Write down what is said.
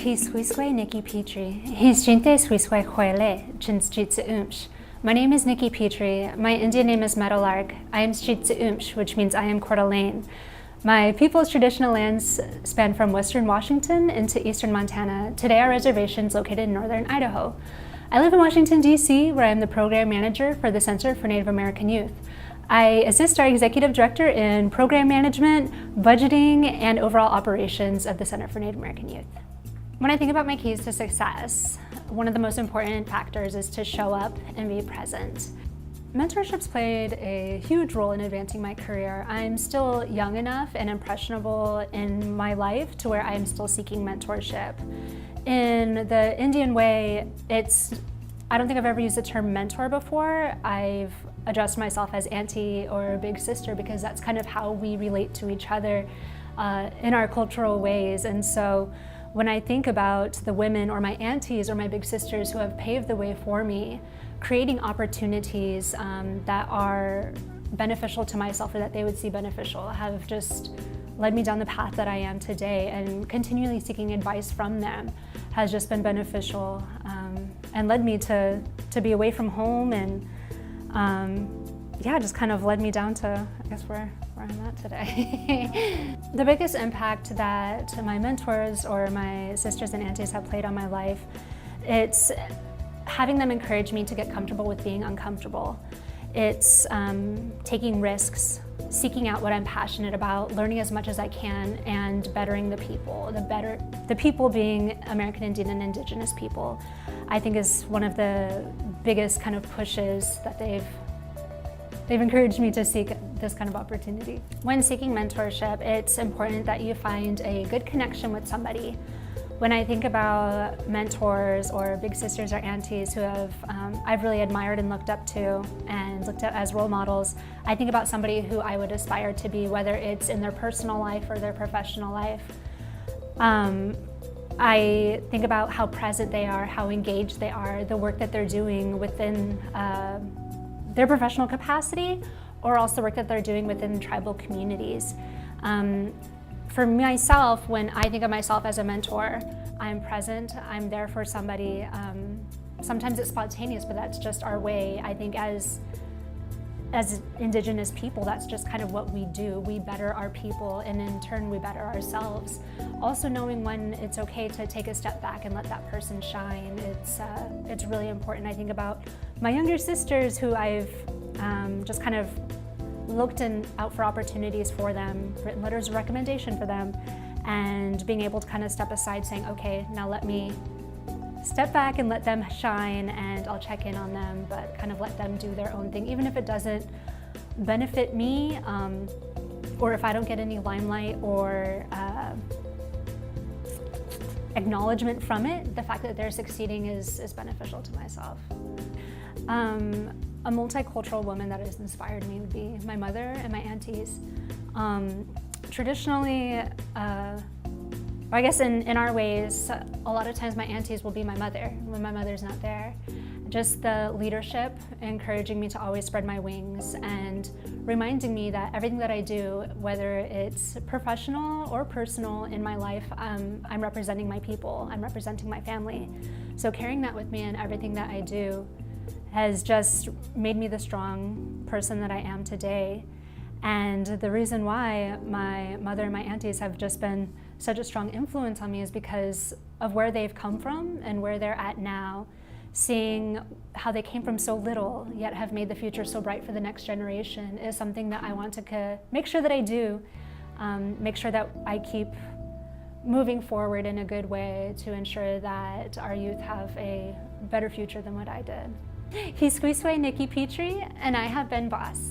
Nikki Pitre. My name is Nikki Pitre. My Indian name is Meadowlark. I am which means I am Coeur d'Alene. My people's traditional lands span from western Washington into eastern Montana. Today our reservation is located in northern Idaho. I live in Washington, D.C., where I am the program manager for the Center for Native American Youth. I assist our executive director in program management, budgeting, and overall operations of the Center for Native American Youth. When I think about my keys to success, one of the most important factors is to show up and be present. Mentorship's played a huge role in advancing my career. I'm still young enough and impressionable in my life to where I am still seeking mentorship. In the Indian way, I don't think I've ever used the term mentor before. I've addressed myself as auntie or big sister because that's kind of how we relate to each other in our cultural ways. And so when I think about the women or my aunties or my big sisters who have paved the way for me, creating opportunities that are beneficial to myself or that they would see beneficial have just led me down the path that I am today, and continually seeking advice from them has just been beneficial and led me to be away from home, and just kind of led me down to, I guess, where I'm at today. The biggest impact that my mentors or my sisters and aunties have played on my life, it's having them encourage me to get comfortable with being uncomfortable. It's taking risks, seeking out what I'm passionate about, learning as much as I can, and bettering the people. The people being American Indian and Indigenous people, I think is one of the biggest kind of pushes that they've encouraged me to seek this kind of opportunity. When seeking mentorship, it's important that you find a good connection with somebody. When I think about mentors or big sisters or aunties who I've really admired and looked up to and looked at as role models, I think about somebody who I would aspire to be, whether it's in their personal life or their professional life. I think about how present they are, how engaged they are, the work that they're doing within their professional capacity, or also the work that they're doing within tribal communities. For myself, when I think of myself as a mentor, I'm present, I'm there for somebody. Sometimes it's spontaneous, but that's just our way. I think as Indigenous people, that's just kind of what we do. We better our people, and in turn we better ourselves. Also knowing when it's okay to take a step back and let that person shine, it's really important. I think about my younger sisters who I've just kind of looked out for opportunities for them, written letters of recommendation for them, and being able to kind of step aside saying, okay, now let me step back and let them shine, and I'll check in on them, but kind of let them do their own thing, even if it doesn't benefit me, or if I don't get any limelight or acknowledgement from it. The fact that they're succeeding is beneficial to myself. A multicultural woman that has inspired me would be my mother and my aunties. Traditionally, I guess in our ways, a lot of times my aunties will be my mother when my mother's not there. Just the leadership, encouraging me to always spread my wings and reminding me that everything that I do, whether it's professional or personal in my life, I'm representing my people, I'm representing my family. So carrying that with me in everything that I do has just made me the strong person that I am today. And the reason why my mother and my aunties have just been such a strong influence on me is because of where they've come from and where they're at now. Seeing how they came from so little, yet have made the future so bright for the next generation is something that I want to make sure that I do, make sure that I keep moving forward in a good way to ensure that our youth have a better future than what I did. Nikki Pitre, and I have been boss.